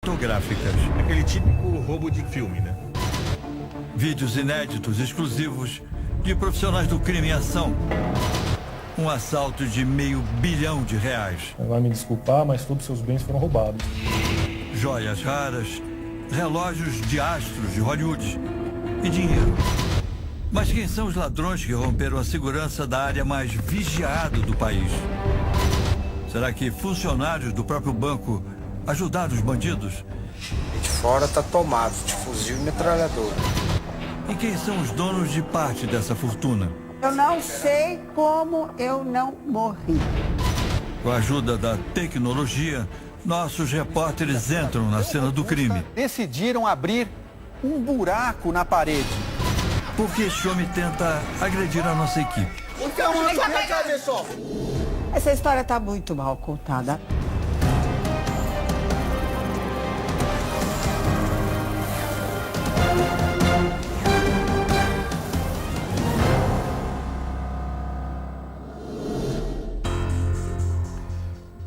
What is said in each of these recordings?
Fotográficas. Aquele típico roubo de filme, né? Vídeos inéditos, exclusivos, de profissionais do crime em ação. Um assalto de R$500 bilhão. Vai me desculpar, mas todos os seus bens foram roubados. Joias raras, relógios de astros de Hollywood e dinheiro. Mas quem são os ladrões que romperam a segurança da área mais vigiada do país? Será que funcionários do próprio banco ajudaram os bandidos? De fora tá tomado de fuzil e metralhadora. E quem são os donos de parte dessa fortuna? Eu não sei como eu não morri. Com a ajuda da tecnologia, nossos repórteres entram na cena do crime. Decidiram abrir um buraco na parede. Porque este homem tenta agredir a nossa equipe. Essa história está muito mal contada.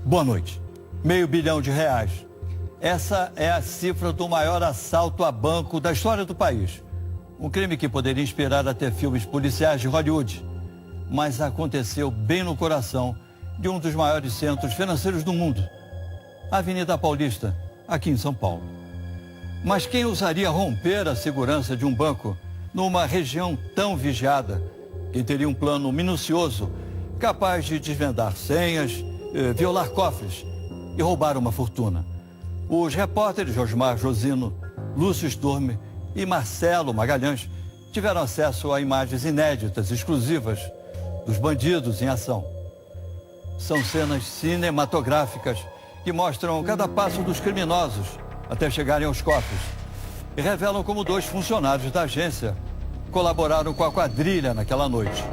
Boa noite. R$500 bilhão. Essa é a cifra do maior assalto a banco da história do país. Um crime que poderia inspirar até filmes policiais de Hollywood. Mas aconteceu bem no coração de um dos maiores centros financeiros do mundo. A Avenida Paulista, aqui em São Paulo. Mas quem ousaria romper a segurança de um banco numa região tão vigiada? Quem teria um plano minucioso, capaz de desvendar senhas, violar cofres e roubar uma fortuna? Os repórteres Josmar Josino, Lúcio Sturme e Marcelo Magalhães tiveram acesso a imagens inéditas, exclusivas, dos bandidos em ação. São cenas cinematográficas que mostram cada passo dos criminosos até chegarem aos cofres e revelam como 2 funcionários da agência colaboraram com a quadrilha naquela noite.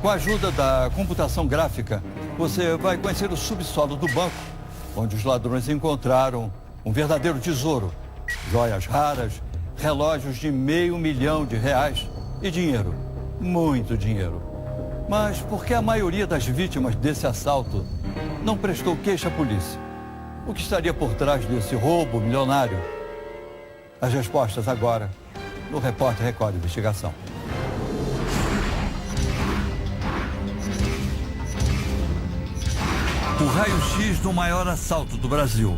Com a ajuda da computação gráfica, você vai conhecer o subsolo do banco, onde os ladrões encontraram um verdadeiro tesouro, joias raras, relógios de R$500 milhão e dinheiro, muito dinheiro. Mas por que a maioria das vítimas desse assalto não prestou queixa à polícia? O que estaria por trás desse roubo milionário? As respostas agora no Repórter Record Investigação. O raio-x do maior assalto do Brasil.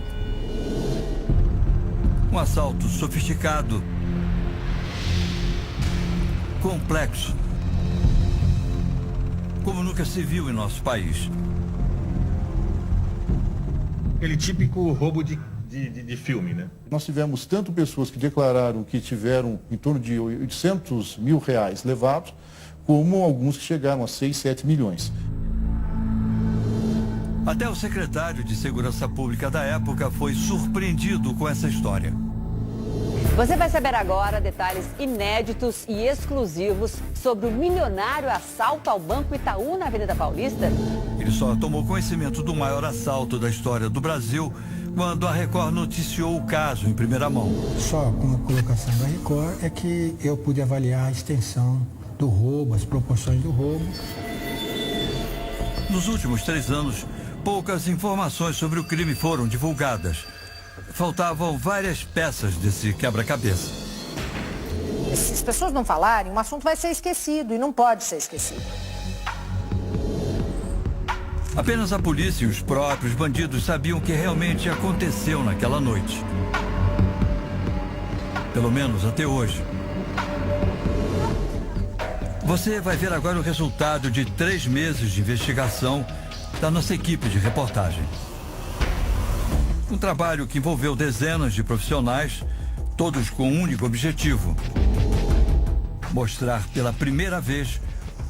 Um assalto sofisticado, complexo, como nunca se viu em nosso país. Aquele típico roubo de filme, né? Nós tivemos tanto pessoas que declararam que tiveram em torno de R$800 mil levados, como alguns que chegaram a 6, 7 milhões. Até o secretário de Segurança Pública da época foi surpreendido com essa história. Você vai saber agora detalhes inéditos e exclusivos sobre o milionário assalto ao Banco Itaú na Avenida Paulista. Ele só tomou conhecimento do maior assalto da história do Brasil quando a Record noticiou o caso em primeira mão. Só com a colocação da Record é que eu pude avaliar a extensão do roubo, as proporções do roubo. Nos últimos 3 anos, poucas informações sobre o crime foram divulgadas. Faltavam várias peças desse quebra-cabeça. Se as pessoas não falarem, o assunto vai ser esquecido e não pode ser esquecido. Apenas a polícia e os próprios bandidos sabiam o que realmente aconteceu naquela noite. Pelo menos até hoje. Você vai ver agora o resultado de 3 meses de investigação da nossa equipe de reportagem. Um trabalho que envolveu dezenas de profissionais, todos com um único objetivo: mostrar pela primeira vez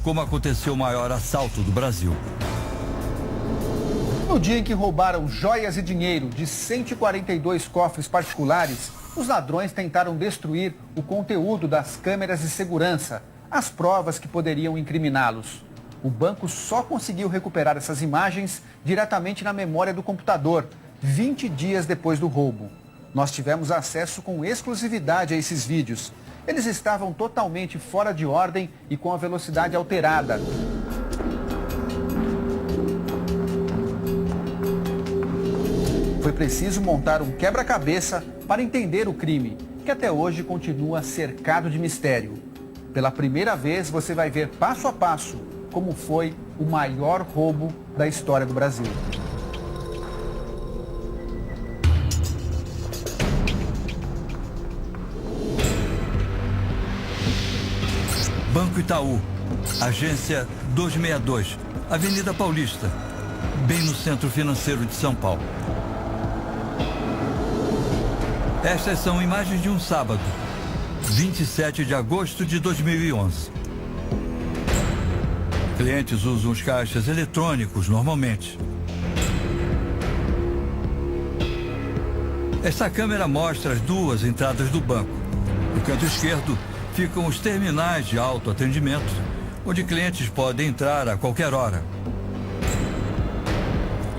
como aconteceu o maior assalto do Brasil. No dia em que roubaram joias e dinheiro de 142 cofres particulares, os ladrões tentaram destruir o conteúdo das câmeras de segurança, as provas que poderiam incriminá-los. O banco só conseguiu recuperar essas imagens diretamente na memória do computador, 20 dias depois do roubo. Nós tivemos acesso com exclusividade a esses vídeos. Eles estavam totalmente fora de ordem e com a velocidade alterada. Foi preciso montar um quebra-cabeça para entender o crime, que até hoje continua cercado de mistério. Pela primeira vez, você vai ver passo a passo como foi o maior roubo da história do Brasil. Banco Itaú, agência 262, Avenida Paulista, bem no centro financeiro de São Paulo. Estas são imagens de um sábado, 27 de agosto de 2011. Clientes usam os caixas eletrônicos normalmente. Esta câmera mostra as duas entradas do banco. No canto esquerdo ficam os terminais de autoatendimento, onde clientes podem entrar a qualquer hora.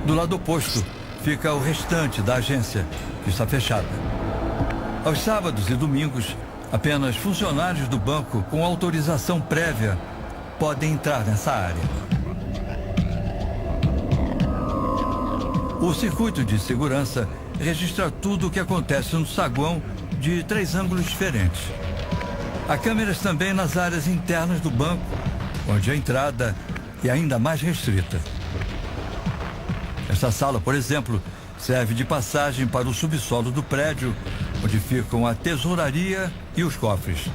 Do lado oposto fica o restante da agência, que está fechada. Aos sábados e domingos, apenas funcionários do banco com autorização prévia podem entrar nessa área. O circuito de segurança registra tudo o que acontece no saguão de 3 ângulos diferentes. Há câmeras também nas áreas internas do banco, onde a entrada é ainda mais restrita. Esta sala, por exemplo, serve de passagem para o subsolo do prédio, onde ficam a tesouraria e os cofres.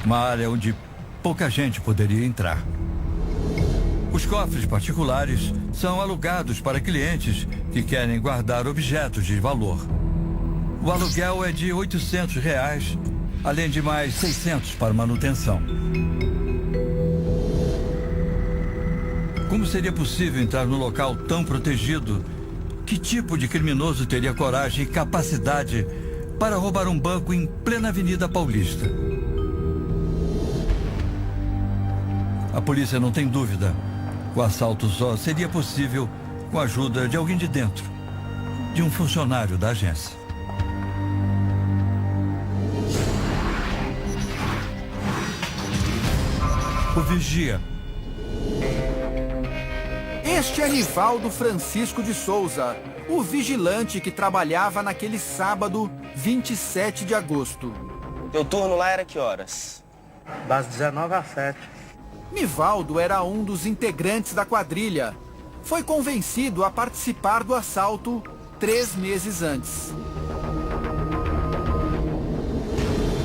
Uma área onde pouca gente poderia entrar. Os cofres particulares são alugados para clientes que querem guardar objetos de valor. O aluguel é de R$ 800, além de mais 600 para manutenção. Como seria possível entrar no local tão protegido? Que tipo de criminoso teria coragem e capacidade para roubar um banco em plena Avenida Paulista? A polícia não tem dúvida. O assalto só seria possível com a ajuda de alguém de dentro, de um funcionário da agência. O vigia. Este é Nivaldo Francisco de Souza, o vigilante que trabalhava naquele sábado, 27 de agosto. Teu turno lá era que horas? Das 19 às 7. Nivaldo era um dos integrantes da quadrilha. Foi convencido a participar do assalto 3 meses antes.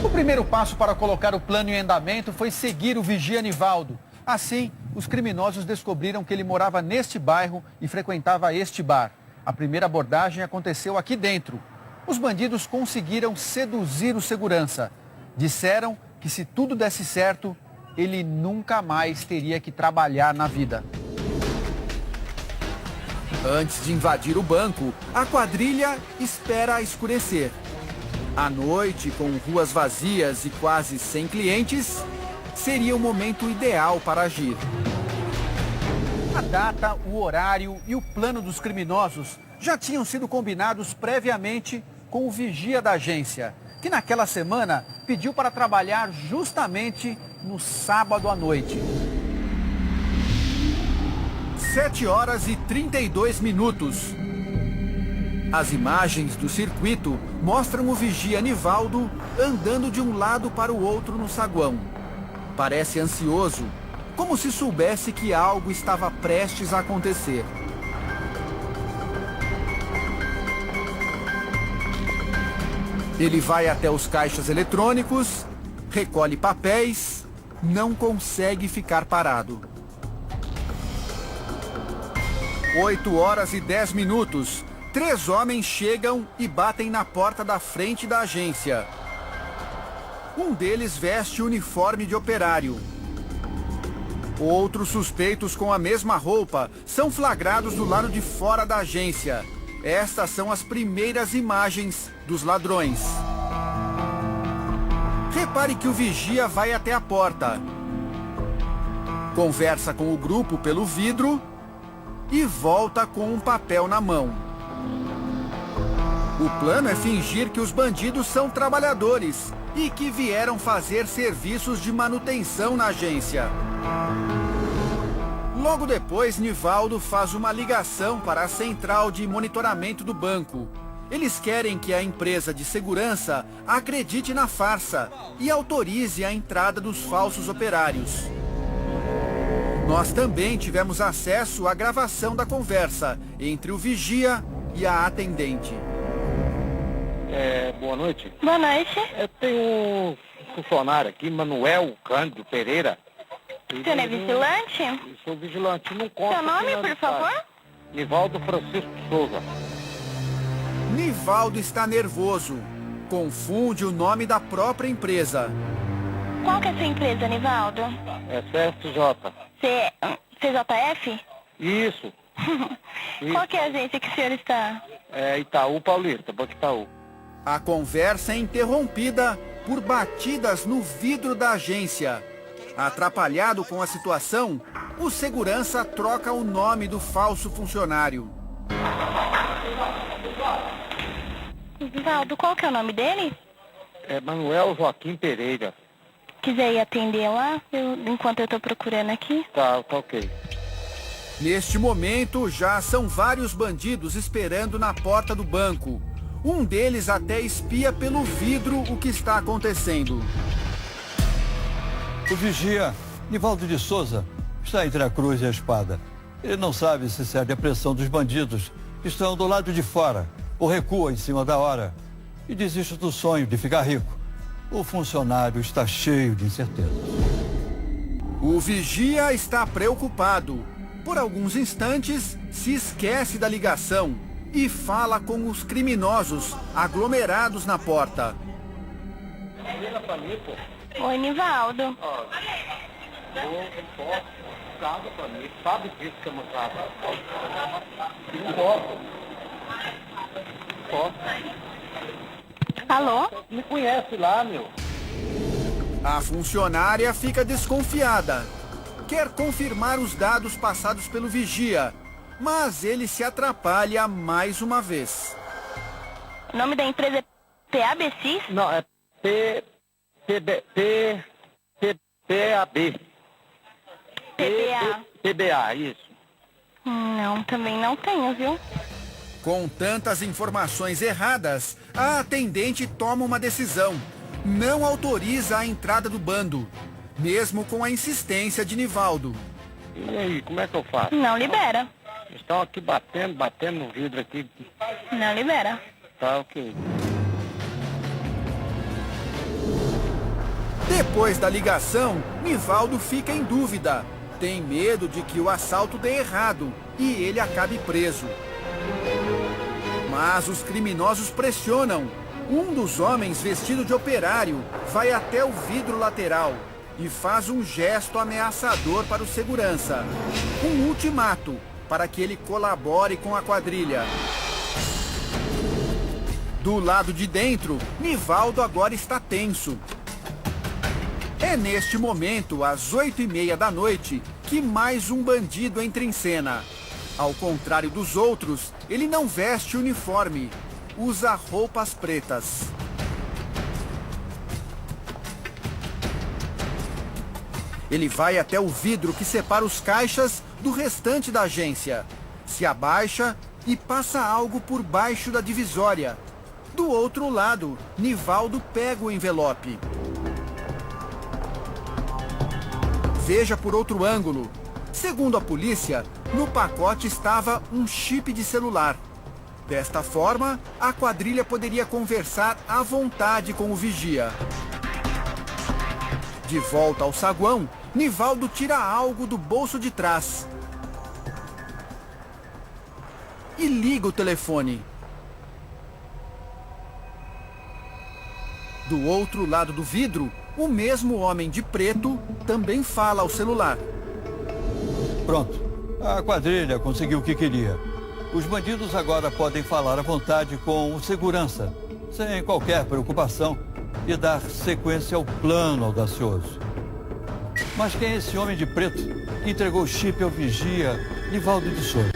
O primeiro passo para colocar o plano em andamento foi seguir o vigia Nivaldo. Assim, os criminosos descobriram que ele morava neste bairro e frequentava este bar. A primeira abordagem aconteceu aqui dentro. Os bandidos conseguiram seduzir o segurança. Disseram que se tudo desse certo, ele nunca mais teria que trabalhar na vida. Antes de invadir o banco, a quadrilha espera escurecer. À noite, com ruas vazias e quase sem clientes, seria o momento ideal para agir. A data, o horário e o plano dos criminosos já tinham sido combinados previamente com o vigia da agência, que naquela semana pediu para trabalhar justamente no sábado à noite. 7h32. As imagens do circuito mostram o vigia Nivaldo andando de um lado para o outro no saguão. Parece ansioso, como se soubesse que algo estava prestes a acontecer. Ele vai até os caixas eletrônicos, recolhe papéis, não consegue ficar parado. 8h10. 3 homens chegam e batem na porta da frente da agência. Um deles veste uniforme de operário. Outros suspeitos com a mesma roupa são flagrados do lado de fora da agência. Estas são as primeiras imagens dos ladrões. Repare que o vigia vai até a porta. Conversa com o grupo pelo vidro e volta com um papel na mão. O plano é fingir que os bandidos são trabalhadores e que vieram fazer serviços de manutenção na agência. Logo depois, Nivaldo faz uma ligação para a central de monitoramento do banco. Eles querem que a empresa de segurança acredite na farsa e autorize a entrada dos falsos operários. Nós também tivemos acesso à gravação da conversa entre o vigia e a atendente. Boa noite. Boa noite. Eu tenho um funcionário aqui, Manuel Cândido Pereira. O senhor é vigilante? Eu sou vigilante. Não conta. Seu nome, por favor? Nivaldo Francisco Souza. Nivaldo está nervoso. Confunde o nome da própria empresa. Qual que é a sua empresa, Nivaldo? É CSJ. CJF? Isso. Qual que é a agência que o senhor está? É Itaú Paulista, Banco Itaú. A conversa é interrompida por batidas no vidro da agência. Atrapalhado com a situação, o segurança troca o nome do falso funcionário. Nivaldo, qual que é o nome dele? É Manuel Joaquim Pereira. Quiser ir atender lá, enquanto eu estou procurando aqui? Tá ok. Neste momento, já são vários bandidos esperando na porta do banco. Um deles até espia pelo vidro o que está acontecendo. O vigia, Nivaldo de Souza, está entre a cruz e a espada. Ele não sabe se cede à pressão dos bandidos que estão do lado de fora ou recua em cima da hora e desiste do sonho de ficar rico. O funcionário está cheio de incertezas. O vigia está preocupado. Por alguns instantes, se esquece da ligação e fala com os criminosos aglomerados na porta. Oi, Nivaldo. Sabe disso que eu não sabe. Alô? Me conhece lá, meu. A funcionária fica desconfiada. Quer confirmar os dados passados pelo vigia, mas ele se atrapalha mais uma vez. O nome da empresa é PABC? Não, é PAB. PBA, isso. Não, também não tenho, viu? Com tantas informações erradas, a atendente toma uma decisão. Não autoriza a entrada do bando, mesmo com a insistência de Nivaldo. E aí, como é que eu faço? Não libera. Estão aqui batendo no vidro aqui. Não libera. Tá ok. Depois da ligação, Nivaldo fica em dúvida. Tem medo de que o assalto dê errado e ele acabe preso. Mas os criminosos pressionam. Um dos homens vestido de operário vai até o vidro lateral e faz um gesto ameaçador para o segurança. Um ultimato para que ele colabore com a quadrilha. Do lado de dentro, Nivaldo agora está tenso. É neste momento, às 8h30 da noite, que mais um bandido entra em cena. Ao contrário dos outros, ele não veste uniforme, usa roupas pretas. Ele vai até o vidro que separa os caixas do restante da agência, se abaixa e passa algo por baixo da divisória. Do outro lado, Nivaldo pega o envelope. Veja por outro ângulo. Segundo a polícia, no pacote estava um chip de celular. Desta forma, a quadrilha poderia conversar à vontade com o vigia. De volta ao saguão, Nivaldo tira algo do bolso de trás e liga o telefone. Do outro lado do vidro, o mesmo homem de preto também fala ao celular. Pronto, a quadrilha conseguiu o que queria. Os bandidos agora podem falar à vontade com o segurança, sem qualquer preocupação, e dar sequência ao plano audacioso. Mas quem é esse homem de preto que entregou o chip ao vigia Nivaldo de Souza?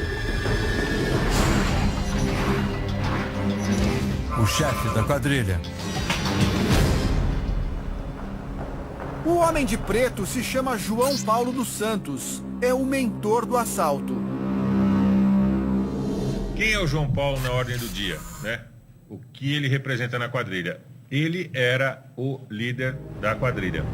O chefe da quadrilha. O homem de preto se chama João Paulo dos Santos. É o mentor do assalto. Quem é o João Paulo na ordem do dia, né? O que ele representa na quadrilha? Ele era o líder da quadrilha.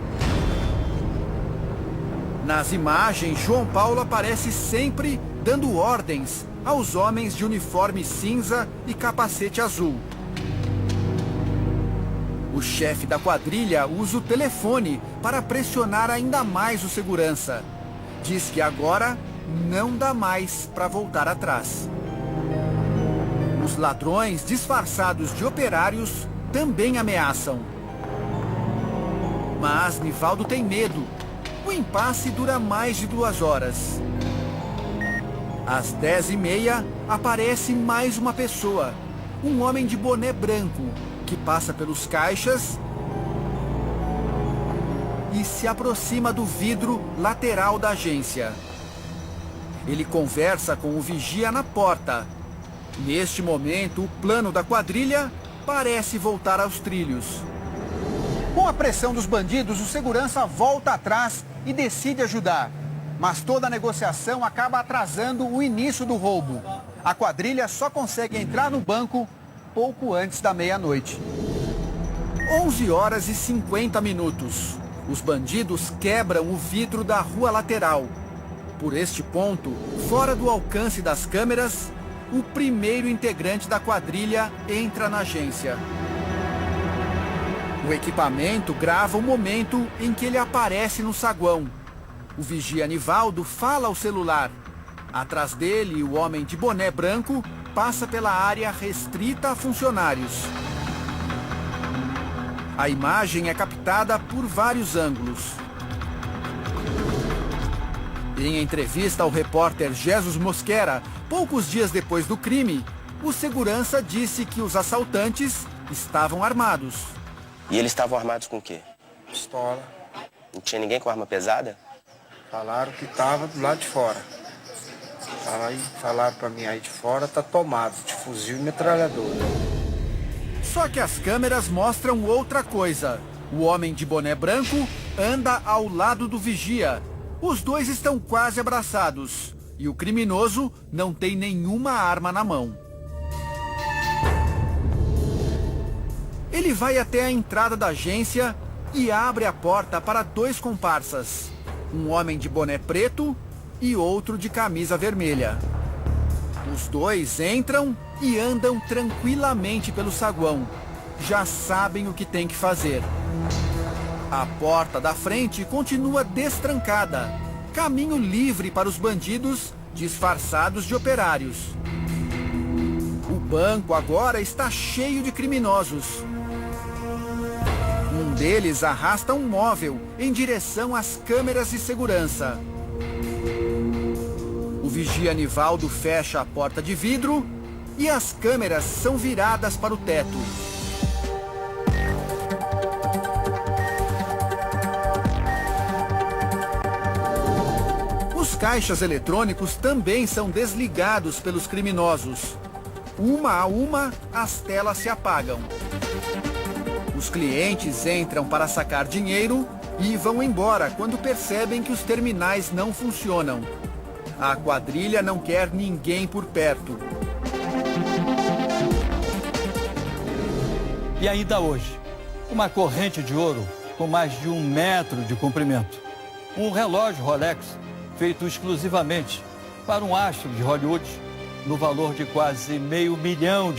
Nas imagens, João Paulo aparece sempre dando ordens aos homens de uniforme cinza e capacete azul. O chefe da quadrilha usa o telefone para pressionar ainda mais o segurança. Diz que agora não dá mais para voltar atrás. Os ladrões, disfarçados de operários, também ameaçam. Mas Nivaldo tem medo. O impasse dura mais de 2 horas. Às 10h30, aparece mais uma pessoa. Um homem de boné branco, que passa pelos caixas e se aproxima do vidro lateral da agência. Ele conversa com o vigia na porta. Neste momento, o plano da quadrilha parece voltar aos trilhos. Com a pressão dos bandidos, o segurança volta atrás e decide ajudar. Mas toda a negociação acaba atrasando o início do roubo. A quadrilha só consegue entrar no banco pouco antes da meia-noite. 11h50. Os bandidos quebram o vidro da rua lateral. Por este ponto, fora do alcance das câmeras, o primeiro integrante da quadrilha entra na agência. O equipamento grava o momento em que ele aparece no saguão. O vigia Nivaldo fala ao celular. Atrás dele, o homem de boné branco passa pela área restrita a funcionários. A imagem é captada por vários ângulos. Em entrevista ao repórter Jesus Mosquera, poucos dias depois do crime, o segurança disse que os assaltantes estavam armados. E eles estavam armados com o quê? Pistola. Não tinha ninguém com arma pesada? Falaram que tava do lado de fora. Falaram pra mim aí de fora, tá tomado de fuzil e metralhadora. Só que as câmeras mostram outra coisa. O homem de boné branco anda ao lado do vigia. Os dois estão quase abraçados. E o criminoso não tem nenhuma arma na mão. Ele vai até a entrada da agência e abre a porta para 2 comparsas. Um homem de boné preto e outro de camisa vermelha. Os dois entram e andam tranquilamente pelo saguão. Já sabem o que tem que fazer. A porta da frente continua destrancada. Caminho livre para os bandidos disfarçados de operários. O banco agora está cheio de criminosos. Um deles arrasta um móvel em direção às câmeras de segurança. O vigia Nivaldo fecha a porta de vidro e as câmeras são viradas para o teto. Os caixas eletrônicos também são desligados pelos criminosos. Uma a uma, as telas se apagam. Os clientes entram para sacar dinheiro e vão embora quando percebem que os terminais não funcionam. A quadrilha não quer ninguém por perto. E ainda hoje, uma corrente de ouro com mais de 1 metro de comprimento. Um relógio Rolex feito exclusivamente para um astro de Hollywood no valor de quase R$500 milhão.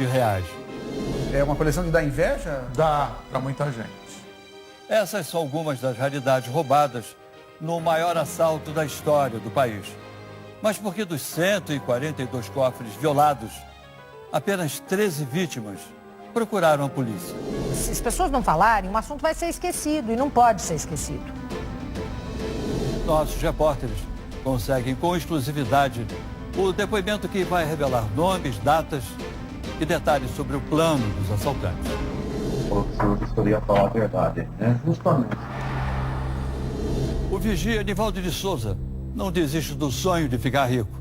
É uma coleção que dá inveja? Dá para muita gente. Essas são algumas das raridades roubadas no maior assalto da história do país. Mas por que dos 142 cofres violados, apenas 13 vítimas procuraram a polícia? Se as pessoas não falarem, o assunto vai ser esquecido e não pode ser esquecido. Nossos repórteres conseguem com exclusividade o depoimento que vai revelar nomes, datas e detalhes sobre o plano dos assaltantes. O senhor gostaria de falar a verdade, né? Justamente. O vigia Nivaldo de Souza não desiste do sonho de ficar rico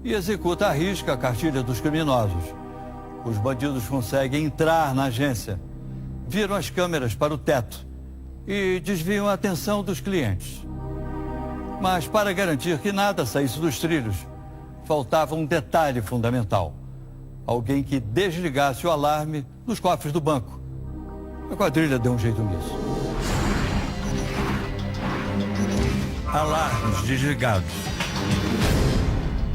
e executa à risca a cartilha dos criminosos. Os bandidos conseguem entrar na agência, viram as câmeras para o teto e desviam a atenção dos clientes. Mas para garantir que nada saísse dos trilhos, faltava um detalhe fundamental. alguém que desligasse o alarme dos cofres do banco. A quadrilha deu um jeito nisso. Alarmes desligados.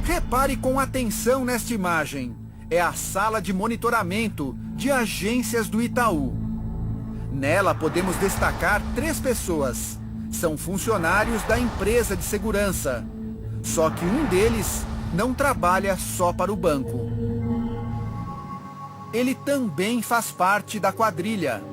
Repare com atenção nesta imagem. É a sala de monitoramento de agências do Itaú. Nela podemos destacar 3 pessoas. São funcionários da empresa de segurança. Só que um deles não trabalha só para o banco. Ele também faz parte da quadrilha.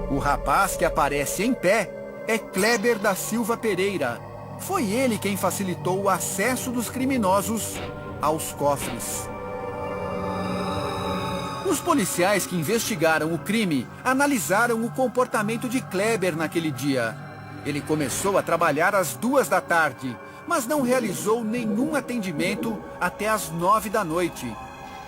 O rapaz que aparece em pé é Kleber da Silva Pereira. Foi ele quem facilitou o acesso dos criminosos aos cofres. Os policiais que investigaram o crime analisaram o comportamento de Kleber naquele dia. Ele começou a trabalhar às 2 da tarde, mas não realizou nenhum atendimento até às 9 da noite.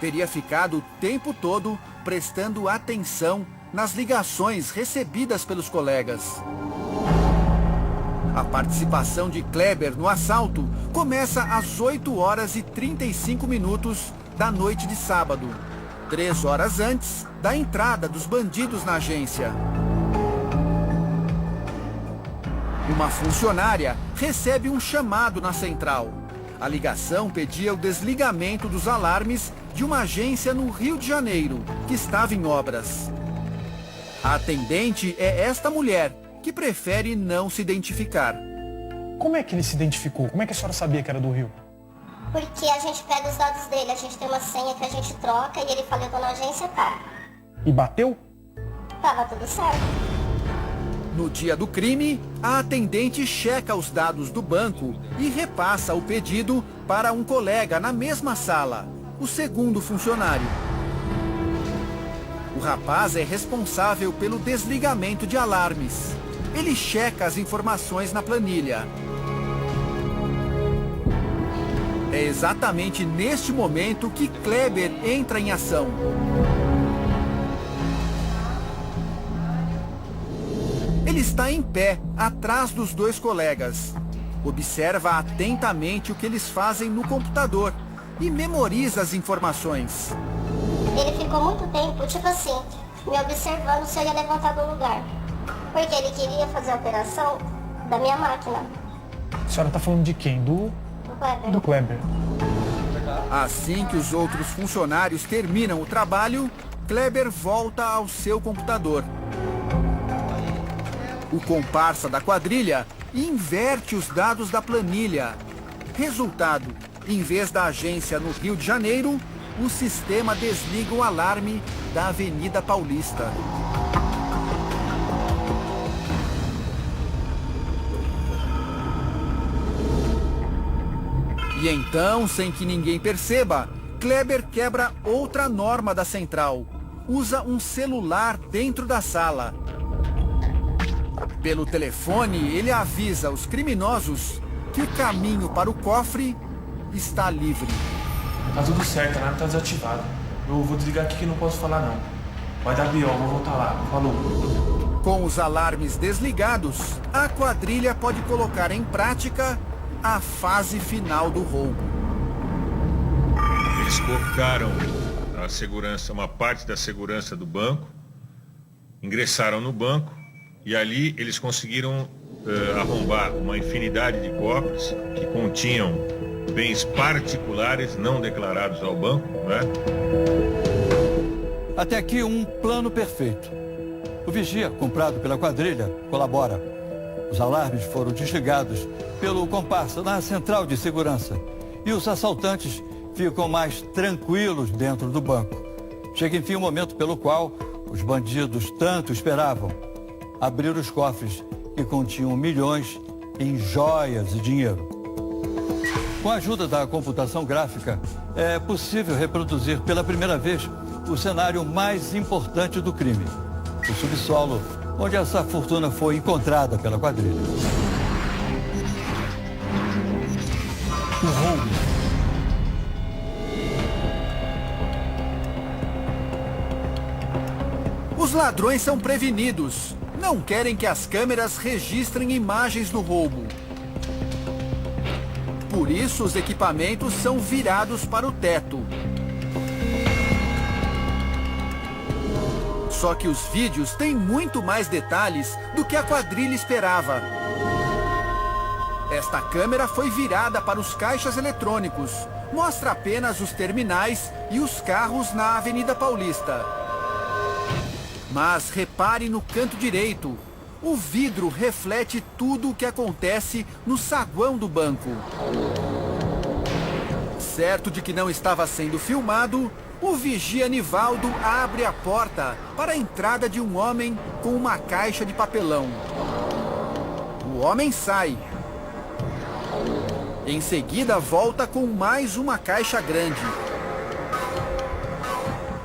Teria ficado o tempo todo prestando atenção nas ligações recebidas pelos colegas. A participação de Kleber no assalto começa às 8h35 da noite de sábado, 3 horas antes da entrada dos bandidos na agência. Uma funcionária recebe um chamado na central. A ligação pedia o desligamento dos alarmes de uma agência no Rio de Janeiro, que estava em obras. A atendente é esta mulher, que prefere não se identificar. Como é que ele se identificou? Como é que a senhora sabia que era do Rio? Porque a gente pega os dados dele, a gente tem uma senha que a gente troca e ele fala, eu tô na agência tal. E bateu? Tava tudo certo. No dia do crime, a atendente checa os dados do banco e repassa o pedido para um colega na mesma sala, o segundo funcionário. O rapaz é responsável pelo desligamento de alarmes. Ele checa as informações na planilha. É exatamente neste momento que Kleber entra em ação. Ele está em pé, atrás dos 2 colegas. Observa atentamente o que eles fazem no computador e memoriza as informações. Ele ficou muito tempo, tipo assim, me observando se eu ia levantar do lugar. Porque ele queria fazer a operação da minha máquina. A senhora está falando de quem? Do Kleber. Do Kleber. Assim que os outros funcionários terminam o trabalho, Kleber volta ao seu computador. O comparsa da quadrilha inverte os dados da planilha. Resultado, em vez da agência no Rio de Janeiro, o sistema desliga o alarme da Avenida Paulista. E então, sem que ninguém perceba, Kleber quebra outra norma da central. Usa um celular dentro da sala. Pelo telefone, ele avisa os criminosos que o caminho para o cofre está livre. Tá tudo certo, nada tá desativado. Eu vou desligar aqui que não posso falar não. Vai dar B.O., vou voltar lá. Falou. Com os alarmes desligados, a quadrilha pode colocar em prática a fase final do roubo. Eles cortaram a segurança, uma parte da segurança do banco, ingressaram no banco e ali eles conseguiram arrombar uma infinidade de cofres que continham bens particulares não declarados ao banco, né? Até aqui um plano perfeito. O vigia, comprado pela quadrilha, colabora. Os alarmes foram desligados pelo comparsa na central de segurança e os assaltantes ficam mais tranquilos dentro do banco. Chega enfim o momento pelo qual os bandidos tanto esperavam: abrir os cofres que continham milhões em joias e dinheiro. Com a ajuda da computação gráfica, é possível reproduzir pela primeira vez o cenário mais importante do crime: o subsolo, onde essa fortuna foi encontrada pela quadrilha. O roubo. Os ladrões são prevenidos. Não querem que as câmeras registrem imagens do roubo. Por Por isso, os equipamentos são virados para o teto. Só que os vídeos têm muito mais detalhes do que a quadrilha esperava. Esta câmera foi virada para os caixas eletrônicos. Mostra apenas os terminais e os carros na Avenida Paulista. Mas repare no canto direito. O vidro reflete tudo o que acontece no saguão do banco. Certo de que não estava sendo filmado, o vigia Nivaldo abre a porta para a entrada de um homem com uma caixa de papelão. O homem sai. Em seguida, volta com mais uma caixa grande.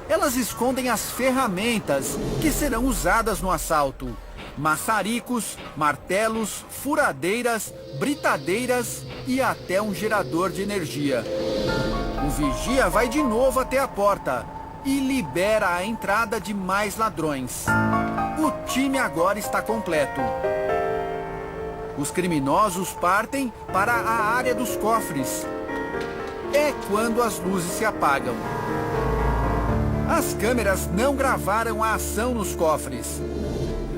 Elas escondem as ferramentas que serão usadas no assalto. Maçaricos, martelos, furadeiras, britadeiras e até um gerador de energia. O vigia vai de novo até a porta e libera a entrada de mais ladrões. O time agora está completo. Os criminosos partem para a área dos cofres. É quando as luzes se apagam. As câmeras não gravaram a ação nos cofres.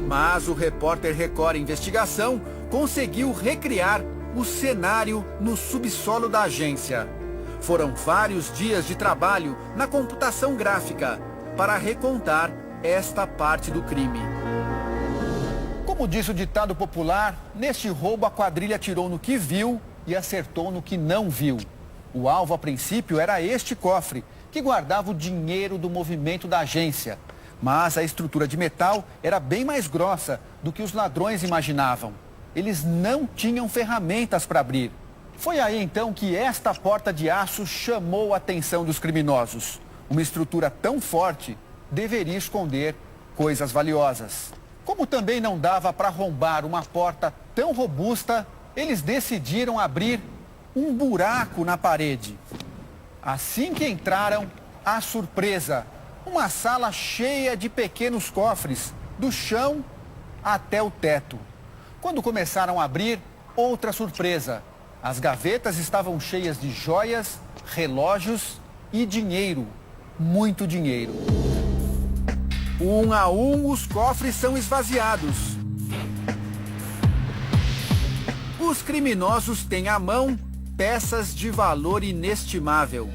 Mas o repórter Record Investigação conseguiu recriar o cenário no subsolo da agência. Foram vários dias de trabalho na computação gráfica para recontar esta parte do crime. Como diz o ditado popular, neste roubo a quadrilha atirou no que viu e acertou no que não viu. O alvo a princípio era este cofre, que guardava o dinheiro do movimento da agência. Mas a estrutura de metal era bem mais grossa do que os ladrões imaginavam. Eles não tinham ferramentas para abrir. Foi aí então que esta porta de aço chamou a atenção dos criminosos. Uma estrutura tão forte deveria esconder coisas valiosas. Como também não dava para arrombar uma porta tão robusta, eles decidiram abrir um buraco na parede. Assim que entraram, a surpresa. Uma sala cheia de pequenos cofres, do chão até o teto. Quando começaram a abrir, outra surpresa. As gavetas estavam cheias de joias, relógios e dinheiro. Muito dinheiro. Um a um, os cofres são esvaziados. Os criminosos têm à mão peças de valor inestimável.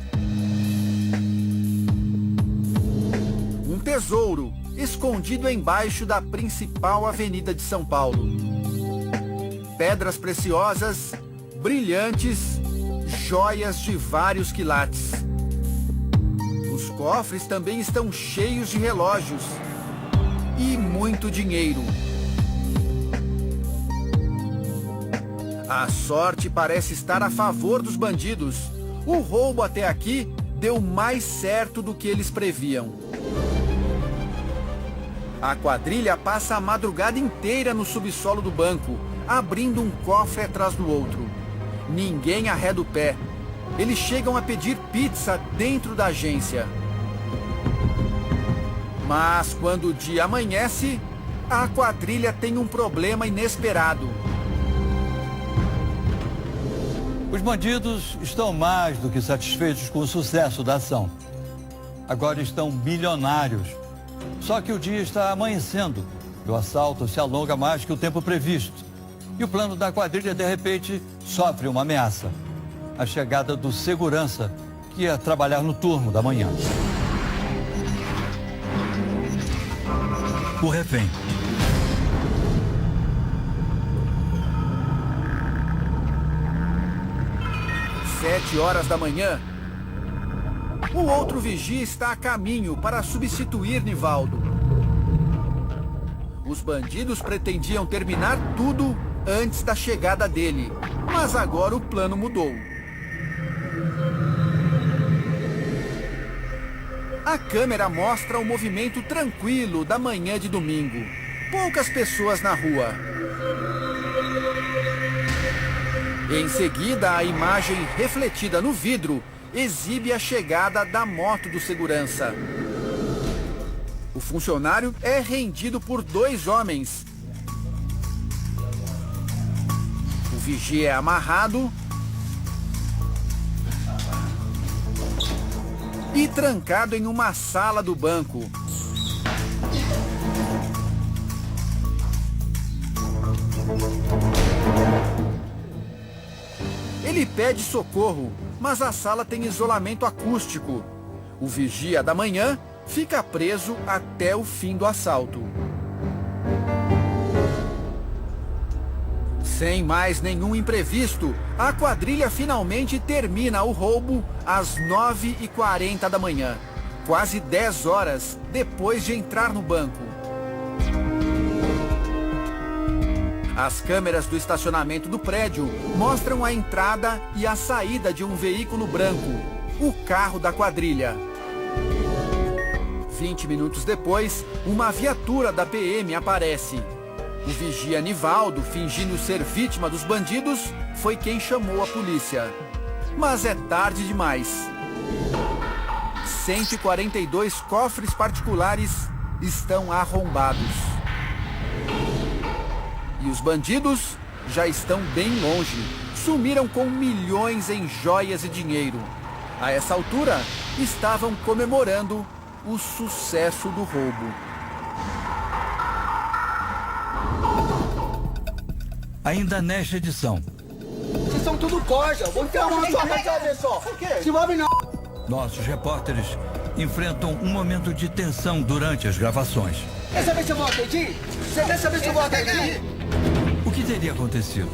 Um tesouro escondido embaixo da principal avenida de São Paulo. Pedras preciosas, brilhantes, joias de vários quilates. Os cofres também estão cheios de relógios e muito dinheiro. A sorte parece estar a favor dos bandidos. O roubo até aqui deu mais certo do que eles previam. A quadrilha passa a madrugada inteira no subsolo do banco, abrindo um cofre atrás do outro. Ninguém arreda o pé. Eles chegam a pedir pizza dentro da agência. Mas quando o dia amanhece, a quadrilha tem um problema inesperado. Os bandidos estão mais do que satisfeitos com o sucesso da ação. Agora estão bilionários. Só que o dia está amanhecendo e o assalto se alonga mais que o tempo previsto. E o plano da quadrilha, de repente, sofre uma ameaça. A chegada do segurança, que ia trabalhar no turno da manhã. O refém. Sete horas da manhã. O outro vigia está a caminho para substituir Nivaldo. Os bandidos pretendiam terminar tudo antes da chegada dele, mas agora o plano mudou. A câmera mostra o movimento tranquilo da manhã de domingo. Poucas pessoas na rua. Em seguida, a imagem refletida no vidro exibe a chegada da moto do segurança. O funcionário é rendido por dois homens. O vigia é amarrado e trancado em uma sala do banco. Ele pede socorro, mas a sala tem isolamento acústico. O vigia da manhã fica preso até o fim do assalto. Sem mais nenhum imprevisto, a quadrilha finalmente termina o roubo às 9h40 da manhã, quase 10 horas depois de entrar no banco. As câmeras do estacionamento do prédio mostram a entrada e a saída de um veículo branco, o carro da quadrilha. 20 minutos depois, uma viatura da PM aparece. O vigia Nivaldo, fingindo ser vítima dos bandidos, foi quem chamou a polícia. Mas é tarde demais. 142 cofres particulares estão arrombados. E os bandidos já estão bem longe. Sumiram com milhões em joias e dinheiro. A essa altura, estavam comemorando o sucesso do roubo. Ainda nesta edição. Vocês são tudo corja. Vou enfiar a mão na sua cara, só. Se move não. Nossos repórteres enfrentam um momento de tensão durante as gravações. Quer saber se eu vou agredir? Você quer saber se eu vou agredir? O que teria acontecido?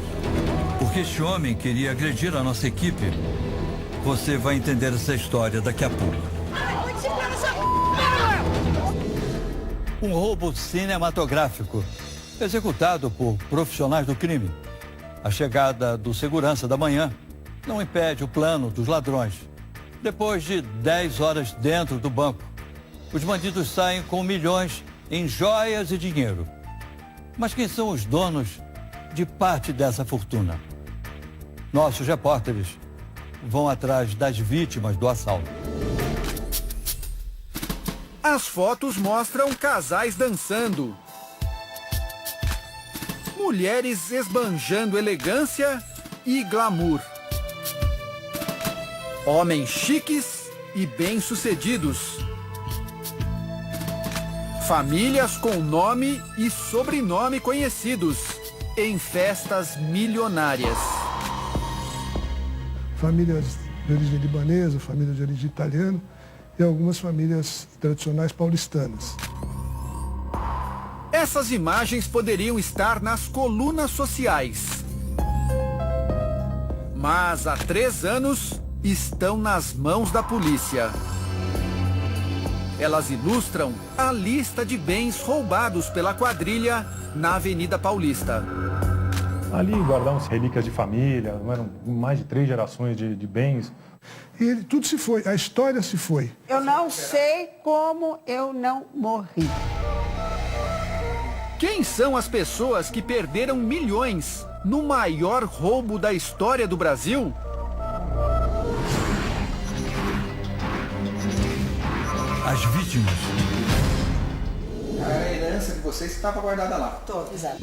Porque este homem queria agredir a nossa equipe? Você vai entender essa história daqui a pouco. Um roubo cinematográfico, executado por profissionais do crime. A chegada do segurança da manhã não impede o plano dos ladrões. Depois de 10 horas dentro do banco, os bandidos saem com milhões em joias e dinheiro. Mas quem são os donos de parte dessa fortuna? Nossos repórteres vão atrás das vítimas do assalto. As fotos mostram casais dançando. Mulheres esbanjando elegância e glamour. Homens chiques e bem-sucedidos. Famílias com nome e sobrenome conhecidos em festas milionárias. Famílias de origem libanesa, famílias de origem italiana e algumas famílias tradicionais paulistanas. Essas imagens poderiam estar nas colunas sociais. Mas há 3 anos estão nas mãos da polícia. Elas ilustram a lista de bens roubados pela quadrilha na Avenida Paulista. Ali guardavam-se relíquias de família, eram mais de 3 gerações de bens. E tudo se foi, a história se foi. Eu não sei como eu não morri. Quem são as pessoas que perderam milhões no maior roubo da história do Brasil? As vítimas. A herança de vocês estava guardada lá. Tô, exato.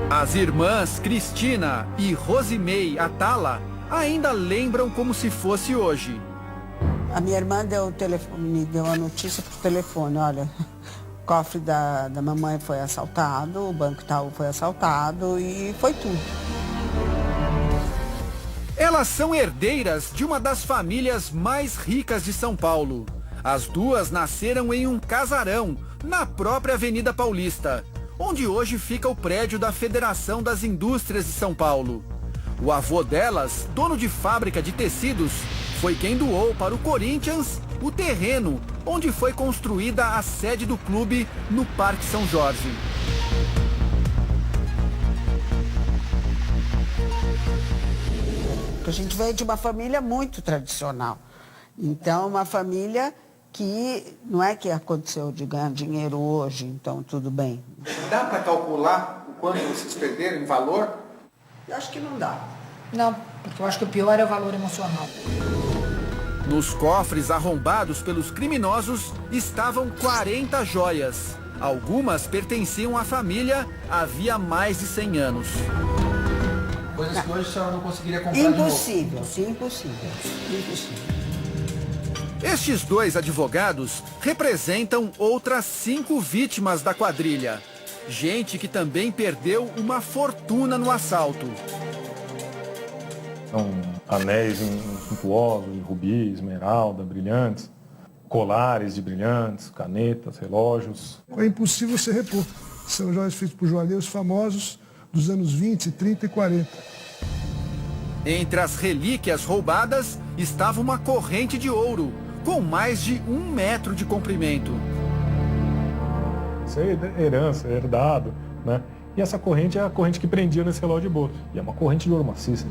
As irmãs Cristina e Rosimei Atala ainda lembram como se fosse hoje. A minha irmã me deu a notícia por telefone, olha, o cofre da mamãe foi assaltado, o Banco Itaú foi assaltado e foi tudo. Elas são herdeiras de uma das famílias mais ricas de São Paulo. As duas nasceram em um casarão, na própria Avenida Paulista, onde hoje fica o prédio da Federação das Indústrias de São Paulo. O avô delas, dono de fábrica de tecidos, foi quem doou para o Corinthians o terreno onde foi construída a sede do clube no Parque São Jorge. A gente veio de uma família muito tradicional. Então, uma família que não é que aconteceu de ganhar dinheiro hoje, então tudo bem. Dá para calcular o quanto vocês perderam em valor? Eu acho que não dá. Não, porque eu acho que o pior é o valor emocional. Nos cofres arrombados pelos criminosos estavam 40 joias. Algumas pertenciam à família havia mais de 100 anos. Coisas que hoje a senhora não conseguiria comprar impossível, de novo. Impossível. Estes 2 advogados representam outras 5 vítimas da quadrilha. Gente que também perdeu uma fortuna no assalto. São anéis suntuosos, de rubi, esmeralda, brilhantes, colares de brilhantes, canetas, relógios. É impossível você repor. São joias feitas por joalheiros famosos dos anos 20, 30 e 40. Entre as relíquias roubadas estava uma corrente de ouro, com mais de 1 metro de comprimento. Isso é herança, é herdado, né? E essa corrente é a corrente que prendia nesse relógio de bolso. E é uma corrente de ouro maciça.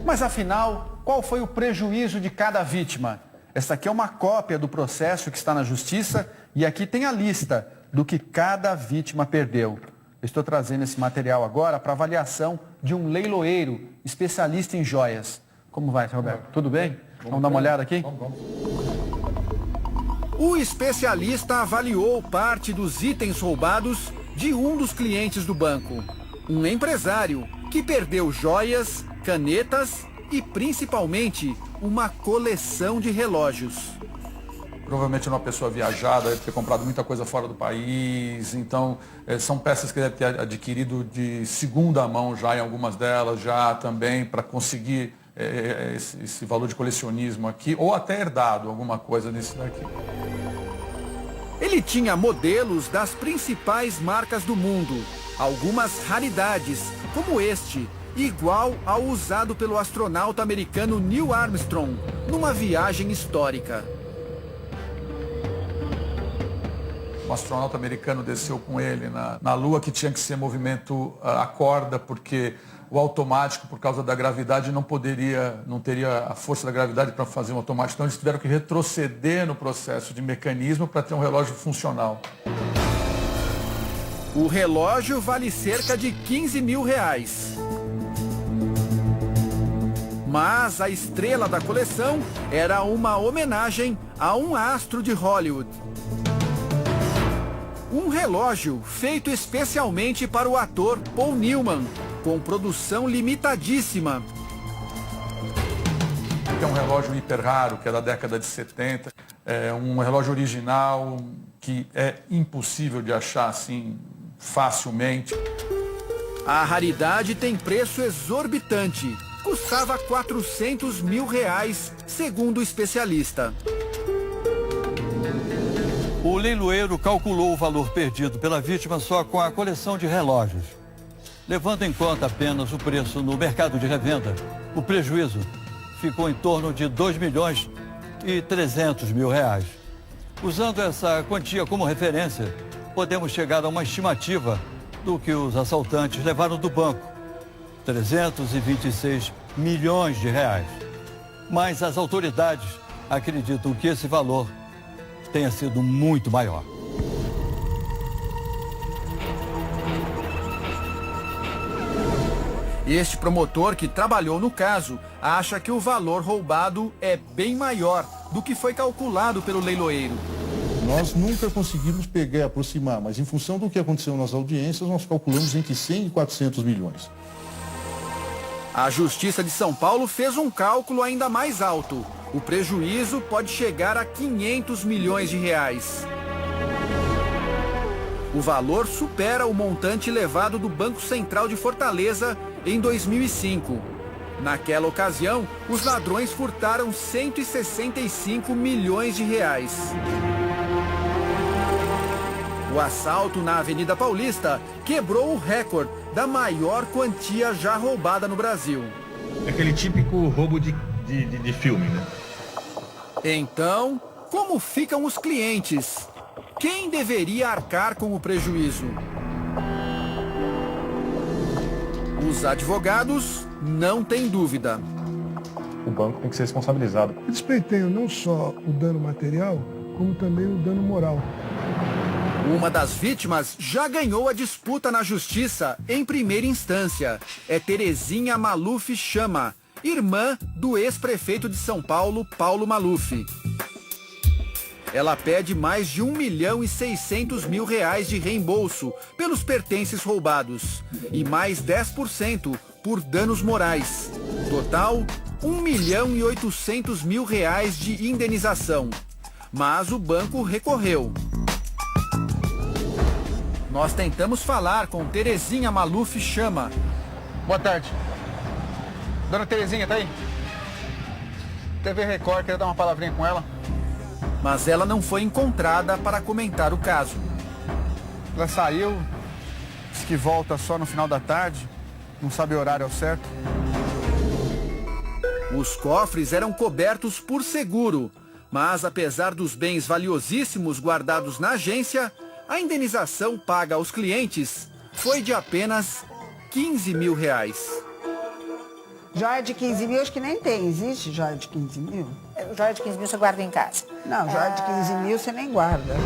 Mas afinal, qual foi o prejuízo de cada vítima? Essa aqui é uma cópia do processo que está na justiça e aqui tem a lista do que cada vítima perdeu. Eu estou trazendo esse material agora para avaliação de um leiloeiro especialista em joias. Como vai, Roberto? Tudo bem? Vamos dar uma olhada aqui? Vamos. O especialista avaliou parte dos itens roubados de um dos clientes do banco. Um empresário que perdeu joias, canetas e principalmente uma coleção de relógios. Provavelmente uma pessoa viajada, deve ter comprado muita coisa fora do país, então são peças que deve ter adquirido de segunda mão já em algumas delas, já também para conseguir esse valor de colecionismo aqui, ou até herdado alguma coisa nisso daqui. Ele tinha modelos das principais marcas do mundo, algumas raridades, como este, igual ao usado pelo astronauta americano Neil Armstrong, numa viagem histórica. Um astronauta americano desceu com ele na Lua, que tinha que ser movimento a corda, porque o automático, por causa da gravidade, não teria a força da gravidade para fazer um automático. Então eles tiveram que retroceder no processo de mecanismo para ter um relógio funcional. O relógio vale cerca de R$15 mil. Mas a estrela da coleção era uma homenagem a um astro de Hollywood. Um relógio feito especialmente para o ator Paul Newman, com produção limitadíssima. É um relógio hiper raro, que é da década de 70. É um relógio original que é impossível de achar assim facilmente. A raridade tem preço exorbitante. Custava R$400 mil, segundo o especialista. O leiloeiro calculou o valor perdido pela vítima só com a coleção de relógios. Levando em conta apenas o preço no mercado de revenda, o prejuízo ficou em torno de R$2.300.000. Usando essa quantia como referência, podemos chegar a uma estimativa do que os assaltantes levaram do banco, R$326 milhões. Mas as autoridades acreditam que esse valor tenha sido muito maior. Este promotor que trabalhou no caso acha que o valor roubado é bem maior do que foi calculado pelo leiloeiro. Nós nunca conseguimos pegar, aproximar, mas em função do que aconteceu nas audiências, nós calculamos entre 100 e 400 milhões. A Justiça de São Paulo fez um cálculo ainda mais alto. O prejuízo pode chegar a R$500 milhões. O valor supera o montante levado do Banco Central de Fortaleza em 2005. Naquela ocasião, os ladrões furtaram R$165 milhões. O assalto na Avenida Paulista quebrou o recorde da maior quantia já roubada no Brasil. É aquele típico roubo de filme, né? Então, como ficam os clientes? Quem deveria arcar com o prejuízo? Os advogados não têm dúvida. O banco tem que ser responsabilizado. Eles pleiteiam não só o dano material, como também o dano moral. Uma das vítimas já ganhou a disputa na justiça em primeira instância. É Terezinha Maluf Chama, irmã do ex-prefeito de São Paulo, Paulo Maluf. Ela pede mais de R$1.600.000 de reembolso pelos pertences roubados e mais 10% por danos morais. Total, R$1.800.000 de indenização. Mas o banco recorreu. Nós tentamos falar com Terezinha Maluf Chama. Boa tarde. Dona Terezinha, tá aí? TV Record, quero dar uma palavrinha com ela. Mas ela não foi encontrada para comentar o caso. Ela saiu, disse que volta só no final da tarde, não sabe o horário ao certo. Os cofres eram cobertos por seguro, mas apesar dos bens valiosíssimos guardados na agência, a indenização paga aos clientes foi de apenas R$15.000. Joia de 15 mil, acho que nem tem. Existe joia de 15 mil? Joia de 15 mil você guarda em casa. Não, joia de 15 mil você nem guarda.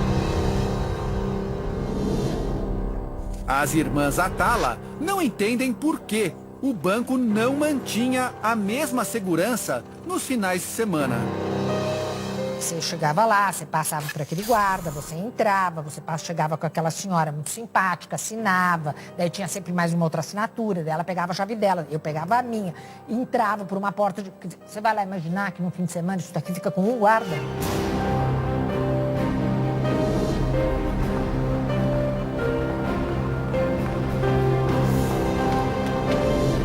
As irmãs Atala não entendem por que o banco não mantinha a mesma segurança nos finais de semana. Você chegava lá, você passava por aquele guarda, você entrava, chegava com aquela senhora muito simpática, assinava, daí tinha sempre mais uma outra assinatura, daí ela pegava a chave dela, eu pegava a minha, entrava por uma porta de... Você vai lá imaginar que no fim de semana isso daqui fica com um guarda?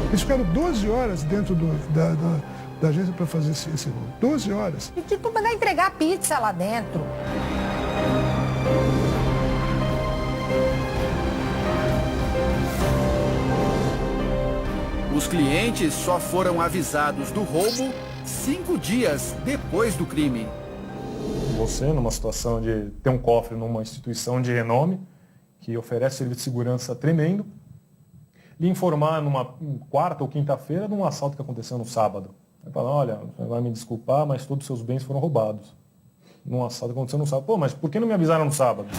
Eles ficaram 12 horas dentro da agência para fazer esse rolo. 12 horas. E tipo, mandar entregar pizza lá dentro. Os clientes só foram avisados do roubo 5 dias depois do crime. Você, numa situação de ter um cofre numa instituição de renome, que oferece serviço de segurança tremendo, lhe informar numa quarta ou quinta-feira de um assalto que aconteceu no sábado. Ele fala, olha, você vai me desculpar, mas todos os seus bens foram roubados. Num assalto que aconteceu no sábado. Pô, mas por que não me avisaram no sábado?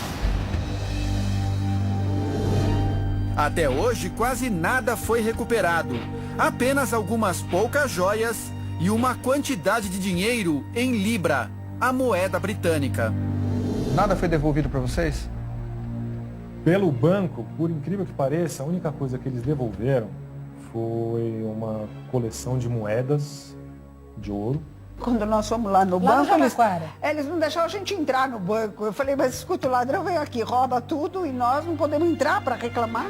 Até hoje, quase nada foi recuperado. Apenas algumas poucas joias e uma quantidade de dinheiro em libra, a moeda britânica. Nada foi devolvido para vocês? Pelo banco, por incrível que pareça, a única coisa que eles devolveram foi uma coleção de moedas de ouro. Quando nós fomos lá no banco, eles não deixaram a gente entrar no banco. Eu falei, mas escuta, o ladrão veio aqui, rouba tudo e nós não podemos entrar para reclamar.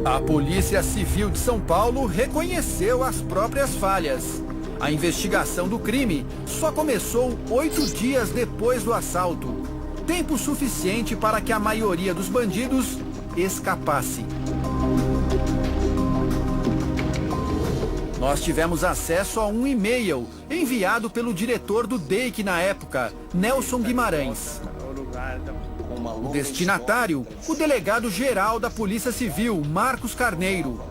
A Polícia Civil de São Paulo reconheceu as próprias falhas. A investigação do crime só começou 8 dias depois do assalto. Tempo suficiente para que a maioria dos bandidos escapasse. Nós tivemos acesso a um e-mail enviado pelo diretor do DEIC na época, Nelson Guimarães. O destinatário, o delegado-geral da Polícia Civil, Marcos Carneiro.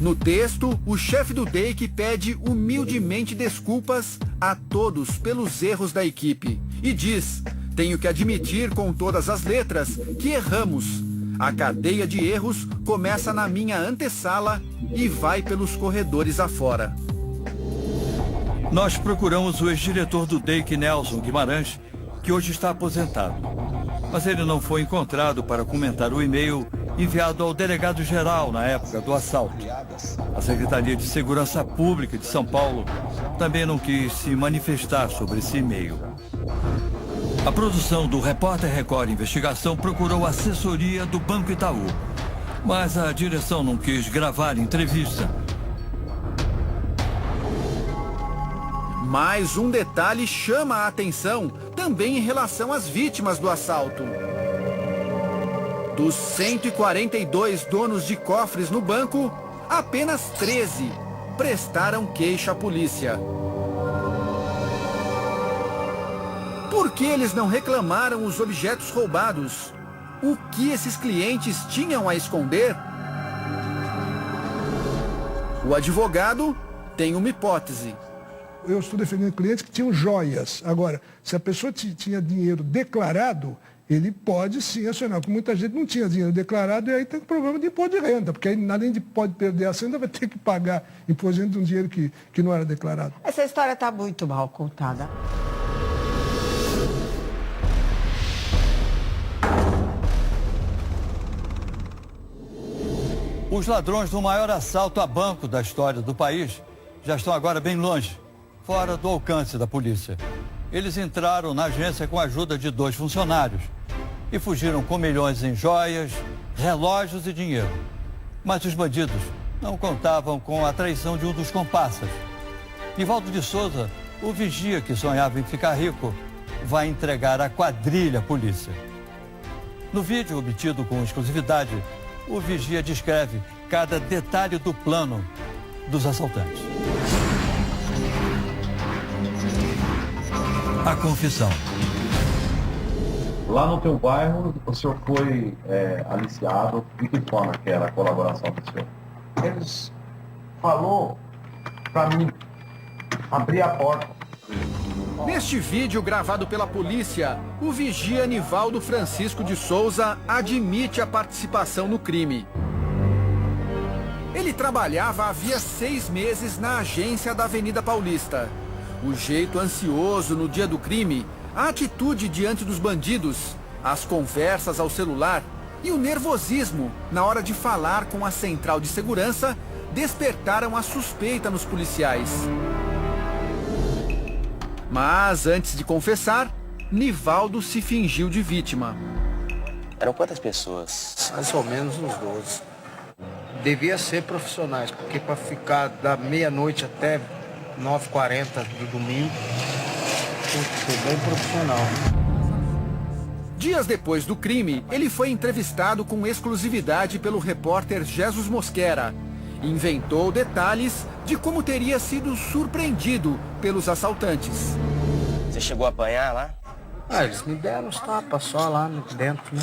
No texto, o chefe do DEIC pede humildemente desculpas a todos pelos erros da equipe e diz: tenho que admitir com todas as letras que erramos. A cadeia de erros começa na minha antessala e vai pelos corredores afora. Nós procuramos o ex-diretor do DEIC, Nelson Guimarães, que hoje está aposentado. Mas ele não foi encontrado para comentar o e-mail enviado ao delegado-geral na época do assalto. A Secretaria de Segurança Pública de São Paulo também não quis se manifestar sobre esse e-mail. A produção do Repórter Record Investigação procurou a assessoria do Banco Itaú, mas a direção não quis gravar entrevista. Mais um detalhe chama a atenção também em relação às vítimas do assalto. Dos 142 donos de cofres no banco, apenas 13 prestaram queixa à polícia. Por que eles não reclamaram os objetos roubados? O que esses clientes tinham a esconder? O advogado tem uma hipótese. Eu estou defendendo clientes que tinham joias. Agora, se a pessoa tinha dinheiro declarado, ele pode sim acionar. Porque muita gente não tinha dinheiro declarado e aí tem um problema de imposto de renda. Porque aí, além de pode perder a ação, ainda vai ter que pagar imposto de renda de um dinheiro que não era declarado. Essa história está muito mal contada. Os ladrões do maior assalto a banco da história do país já estão agora bem longe, fora do alcance da polícia. Eles entraram na agência com a ajuda de 2 funcionários e fugiram com milhões em joias, relógios e dinheiro. Mas os bandidos não contavam com a traição de um dos comparsas. Nivaldo de Souza, o vigia que sonhava em ficar rico, vai entregar a quadrilha à polícia. No vídeo obtido com exclusividade, o vigia descreve cada detalhe do plano dos assaltantes. A confissão. Lá no teu bairro, o senhor foi aliciado. De que forma que era a colaboração do senhor? Eles falou pra mim abrir a porta. Neste vídeo gravado pela polícia, o vigia Nivaldo Francisco de Souza admite a participação no crime. Ele trabalhava havia 6 meses na agência da Avenida Paulista. O jeito ansioso no dia do crime, a atitude diante dos bandidos, as conversas ao celular e o nervosismo na hora de falar com a central de segurança despertaram a suspeita nos policiais. Mas, antes de confessar, Nivaldo se fingiu de vítima. Eram quantas pessoas? Mais ou menos uns 12. Devia ser profissionais, porque para ficar da meia-noite até 9h40 do domingo, foi bem profissional. Dias depois do crime, ele foi entrevistado com exclusividade pelo repórter Jesus Mosquera. Inventou detalhes de como teria sido surpreendido pelos assaltantes. Você chegou a apanhar lá? Eles me deram uns tapas só lá dentro, né?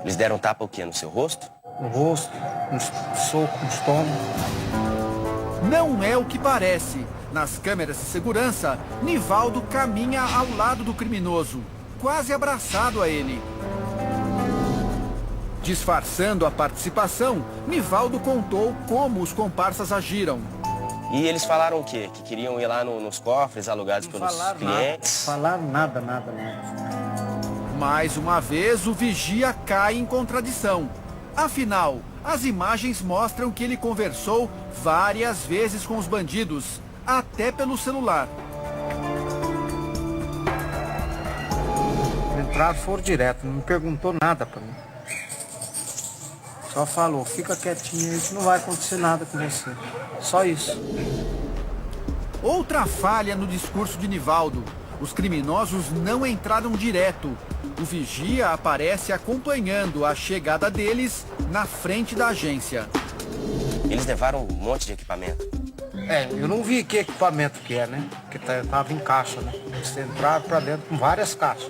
Eles deram tapa o quê? No seu rosto? No rosto, uns socos no estômago. Não é o que parece. Nas câmeras de segurança, Nivaldo caminha ao lado do criminoso, quase abraçado a ele. Disfarçando a participação, Nivaldo contou como os comparsas agiram. E eles falaram o quê? Que queriam ir lá nos cofres alugados pelos clientes? Falaram nada. Mais uma vez, o vigia cai em contradição. Afinal, as imagens mostram que ele conversou várias vezes com os bandidos, até pelo celular. Entraram, foram direto, não me perguntou nada pra mim. Só falou, fica quietinho aí que não vai acontecer nada com você. Só isso. Outra falha no discurso de Nivaldo. Os criminosos não entraram direto. O vigia aparece acompanhando a chegada deles na frente da agência. Eles levaram um monte de equipamento. Eu não vi que equipamento que é, né? Porque tava em caixa, né? Eles entraram pra dentro com várias caixas.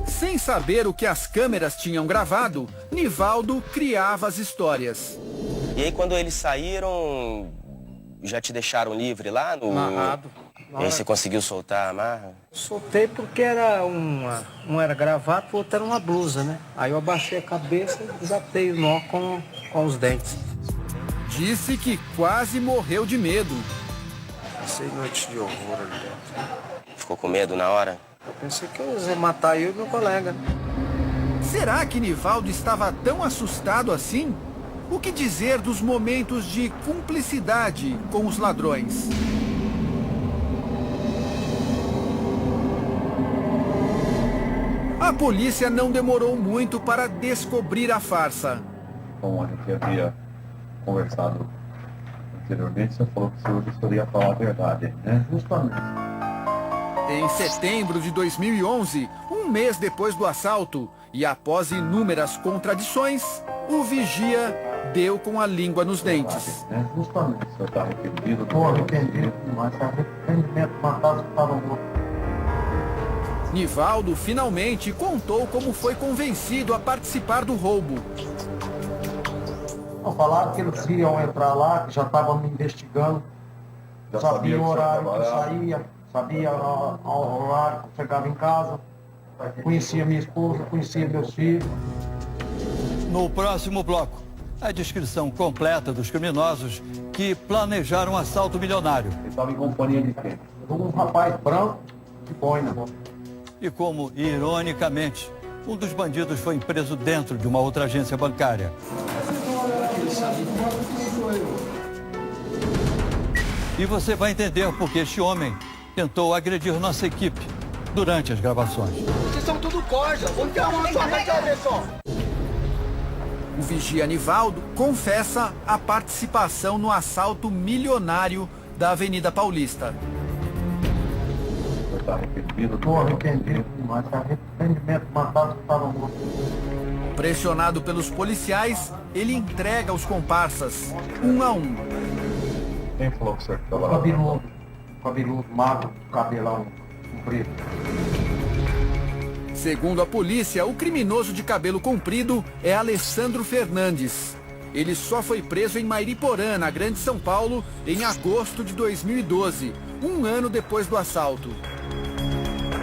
Sem saber o que as câmeras tinham gravado, Nivaldo criava as histórias. E aí quando eles saíram, já te deixaram livre lá no... Amarrado. E aí você conseguiu soltar a amarra? Soltei porque era um era gravata, o outro era uma blusa, né? Aí eu abaixei a cabeça e desatei o nó com os dentes. Disse que quase morreu de medo. Passei noite de horror ali dentro. Ficou com medo na hora? Eu pensei que eu ia matar eu e meu colega. Será que Nivaldo estava tão assustado assim? O que dizer dos momentos de cumplicidade com os ladrões? A polícia não demorou muito para descobrir a farsa. Como a gente havia conversado anteriormente, você falou que o senhor ia falar a verdade, né? Justamente. Em setembro de 2011, um mês depois do assalto, e após inúmeras contradições, o vigia deu com a língua nos dentes. Justamente, o senhor está arrependido? Estou arrependido, mas arrependimento fantasma para o outro. Nivaldo finalmente contou como foi convencido a participar do roubo. Falaram que eles iam entrar lá, que já estavam me investigando, sabia o horário que saía, sabia o horário que chegava em casa, conhecia minha esposa, conhecia meus filhos. No próximo bloco, a descrição completa dos criminosos que planejaram um assalto milionário. Ele estava em companhia de quem? Um rapaz branco de boina. E como, ironicamente, um dos bandidos foi preso dentro de uma outra agência bancária. E você vai entender por que este homem tentou agredir nossa equipe durante as gravações. Vocês são tudo corja. Onde é uma sua ver só? O vigia Nivaldo confessa a participação no assalto milionário da Avenida Paulista. Está arrependido? Estou arrependido demais. Arrependimento matado que estava morto. Pressionado pelos policiais, ele entrega os comparsas, um a um. Quem falou que você estava lá? Cabeludo, magro, cabelão comprido. Segundo a polícia, o criminoso de cabelo comprido é Alessandro Fernandes. Ele só foi preso em Mairiporã, na Grande São Paulo, em agosto de 2012, um ano depois do assalto.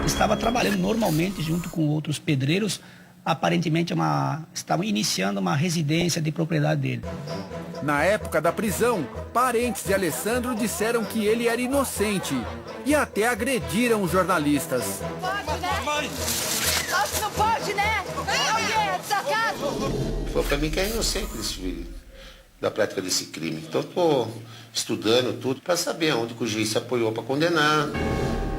Estava trabalhando normalmente junto com outros pedreiros, aparentemente estavam iniciando uma residência de propriedade dele. Na época da prisão, parentes de Alessandro disseram que ele era inocente e até agrediram os jornalistas. Não pode, né? É sacado. Falou pra mim que é inocente da prática desse crime. Então tô estudando tudo para saber aonde que o juiz se apoiou para condenar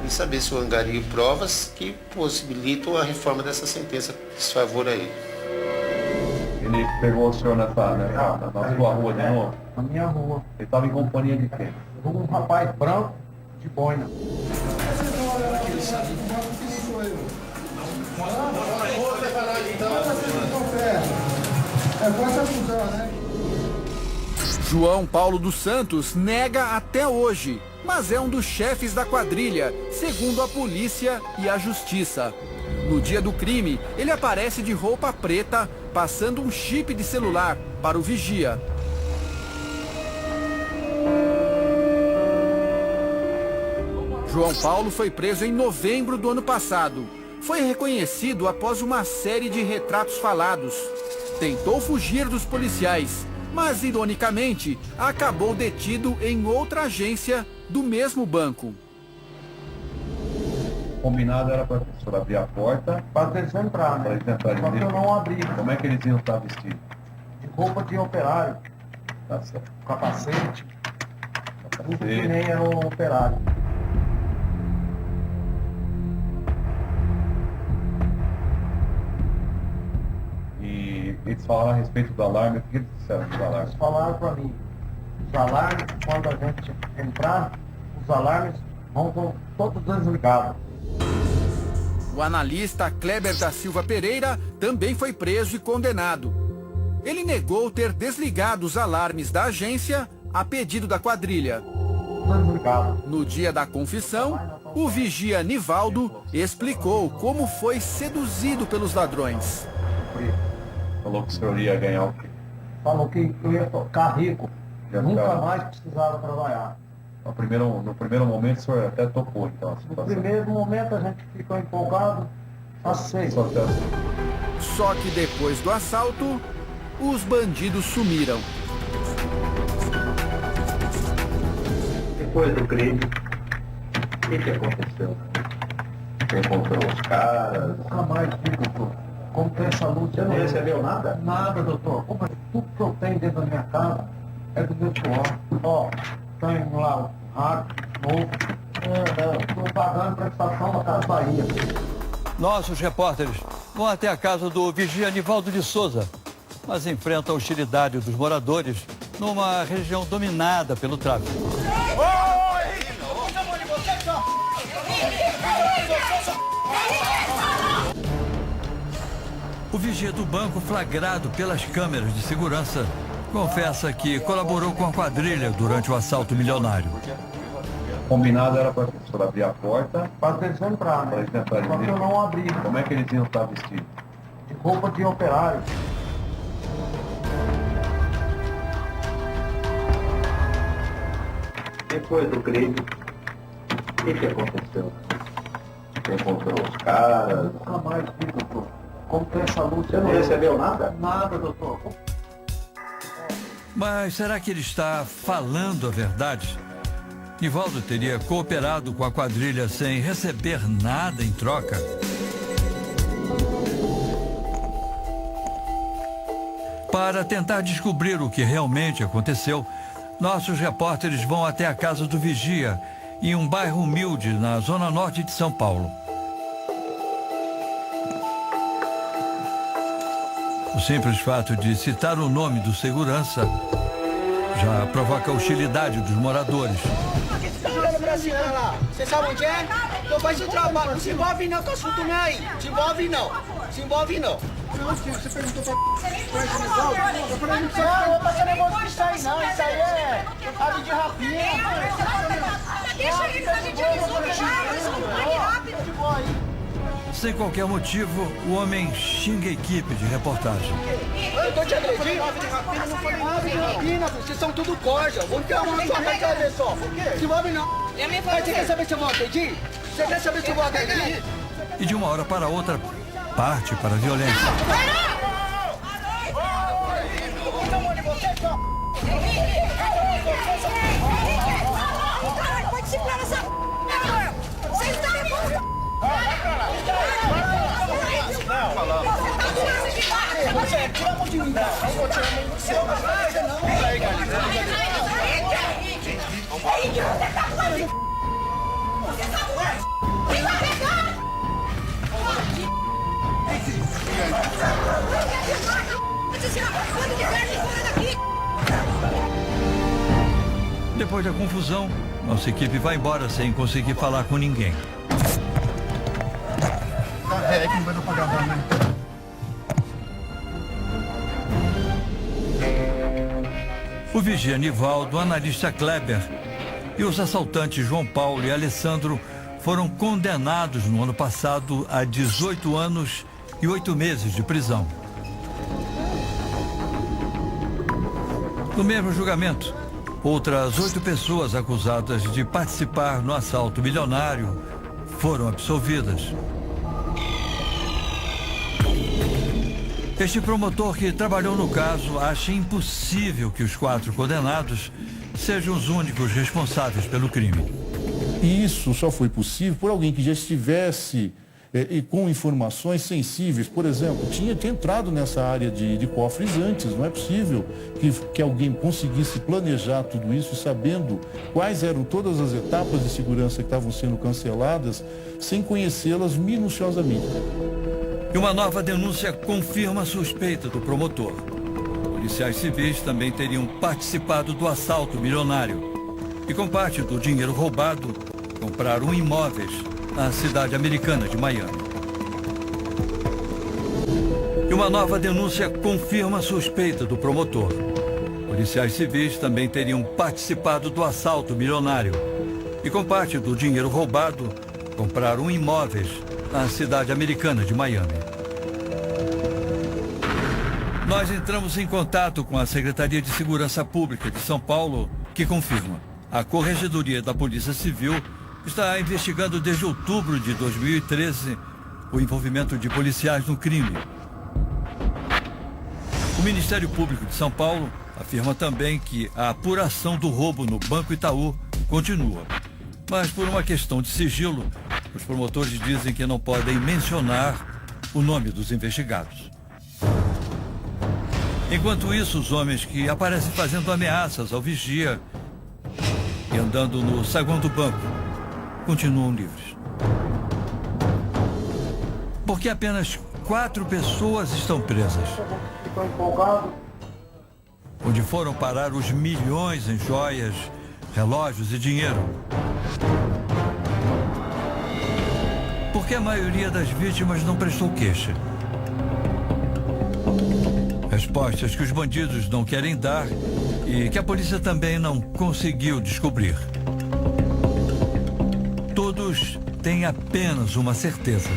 e saber se eu angario provas que possibilitam a reforma dessa sentença desfavor a ele. Ele pegou o senhor na sua rua de novo? Na minha rua. Ele estava em companhia de quem? Um rapaz branco de boina. João Paulo dos Santos nega até hoje, mas é um dos chefes da quadrilha, segundo a polícia e a justiça. No dia do crime, ele aparece de roupa preta, passando um chip de celular para o vigia. João Paulo foi preso em novembro do ano passado. Foi reconhecido após uma série de retratos falados. Tentou fugir dos policiais, mas ironicamente acabou detido em outra agência do mesmo banco. Combinado era para a pessoa abrir a porta. Para eles entrar, né? Para eles entrarem Só que eu não abri. Como é que eles iam estar vestidos? De roupa de operário. Tá certo. Capacete. Tudo que nem era um operário. E eles falaram a respeito do alarme. O que eles disseram do alarme? Eles falaram para mim, os alarmes, quando a gente entrar, os alarmes vão todos desligados. O analista Kleber da Silva Pereira também foi preso e condenado. Ele negou ter desligado os alarmes da agência a pedido da quadrilha. No dia da confissão, o vigia Nivaldo explicou como foi seduzido pelos ladrões. Falou que o senhor ia ganhar o quê? Falou que eu ia ficar rico, nunca mais precisava trabalhar. No primeiro momento o senhor até topou, então. No primeiro momento a gente ficou empolgado, aceito. Só que depois do assalto, os bandidos sumiram. Depois do crime, o que aconteceu? Você encontrou os caras? Nunca mais vi, doutor. Como tem essa luz, Você não recebeu nada? Nada, doutor. Tudo que eu tenho dentro da minha casa é do meu suor. Ó, tenho lá o rádio novo. Estou pagando prestação na Casa Bahia. Nossos repórteres vão até a casa do vigia Nivaldo de Souza, mas enfrentam a hostilidade dos moradores numa região dominada pelo tráfico. O vigia do banco, flagrado pelas câmeras de segurança, confessa que colaborou com a quadrilha durante o assalto milionário. Combinado era para a pessoa abrir a porta. Para eles entrar, né? Para eles entrarem. Só que eu não abri. Como é que eles iam estar vestidos? De roupa de operário. Depois do crime, o que aconteceu? Você encontrou os caras? Nunca mais vi, doutor. Como tem essa luz? Você não recebeu nada? Nada, doutor. Mas será que ele está falando a verdade? Nivaldo teria cooperado com a quadrilha sem receber nada em troca? Para tentar descobrir o que realmente aconteceu, nossos repórteres vão até a casa do vigia, em um bairro humilde na zona norte de São Paulo. O simples fato de citar o nome do segurança já provoca a hostilidade dos moradores. Você sabe onde é? Então faz o trabalho. Não se envolve não com assunto não aí. Se envolve não. Se envolve não. Você perguntou pra... Eu falei, não vou fazer negócio disso aí não. Isso aí é ave de rapinha. Deixa ele fazer de rápido. Sem qualquer motivo, o homem xinga a equipe de reportagem. Eu tô te agredindo? Não falei nada de rapina, vocês são tudo corja. Vou ter uma sua casa só. Se envolve não. Você quer saber se eu vou agredir? Você quer saber se eu vou agredir? E de uma hora para outra, parte para a violência. Pode segurar essa vocês também vão... Você tira a mão de mim, tá? Eu vou tirar a mão de você. Você não vai, galera. Depois da confusão, nossa equipe vai embora sem conseguir falar com ninguém. É que não vai dar pra gravar, né? O vigia Nivaldo, o analista Kleber e os assaltantes João Paulo e Alessandro foram condenados no ano passado a 18 anos e 8 meses de prisão. No mesmo julgamento, outras 8 pessoas acusadas de participar no assalto milionário foram absolvidas. Este promotor que trabalhou no caso acha impossível que os 4 condenados sejam os únicos responsáveis pelo crime. E isso só foi possível por alguém que já estivesse com informações sensíveis. Por exemplo, tinha entrado nessa área de cofres antes. Não é possível que alguém conseguisse planejar tudo isso sabendo quais eram todas as etapas de segurança que estavam sendo canceladas sem conhecê-las minuciosamente. E uma nova denúncia confirma a suspeita do promotor. Policiais civis também teriam participado do assalto milionário e, com parte do dinheiro roubado, compraram imóveis na cidade americana de Miami. E uma nova denúncia confirma a suspeita do promotor. Policiais civis também teriam participado do assalto milionário e, com parte do dinheiro roubado, compraram imóveis na cidade americana de Miami. Nós entramos em contato com a Secretaria de Segurança Pública de São Paulo, que confirma. A Corregedoria da Polícia Civil está investigando desde outubro de 2013 o envolvimento de policiais no crime. O Ministério Público de São Paulo afirma também que a apuração do roubo no Banco Itaú continua. Mas por uma questão de sigilo, os promotores dizem que não podem mencionar o nome dos investigados. Enquanto isso, os homens que aparecem fazendo ameaças ao vigia e andando no saguão do banco continuam livres. Porque apenas 4 pessoas estão presas. Ficou empolgado. Onde foram parar os milhões em joias, relógios e dinheiro? Porque a maioria das vítimas não prestou queixa. Respostas que os bandidos não querem dar e que a polícia também não conseguiu descobrir. Todos têm apenas uma certeza.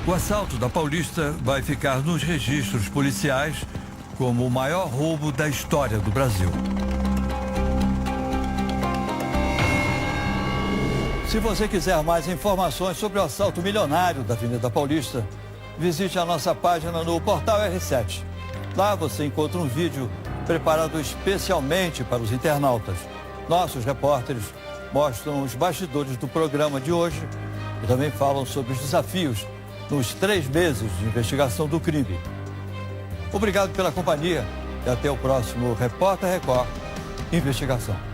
O assalto da Paulista vai ficar nos registros policiais como o maior roubo da história do Brasil. Se você quiser mais informações sobre o assalto milionário da Avenida Paulista, visite a nossa página no Portal R7. Lá você encontra um vídeo preparado especialmente para os internautas. Nossos repórteres mostram os bastidores do programa de hoje e também falam sobre os desafios nos 3 meses de investigação do crime. Obrigado pela companhia e até o próximo Repórter Record Investigação.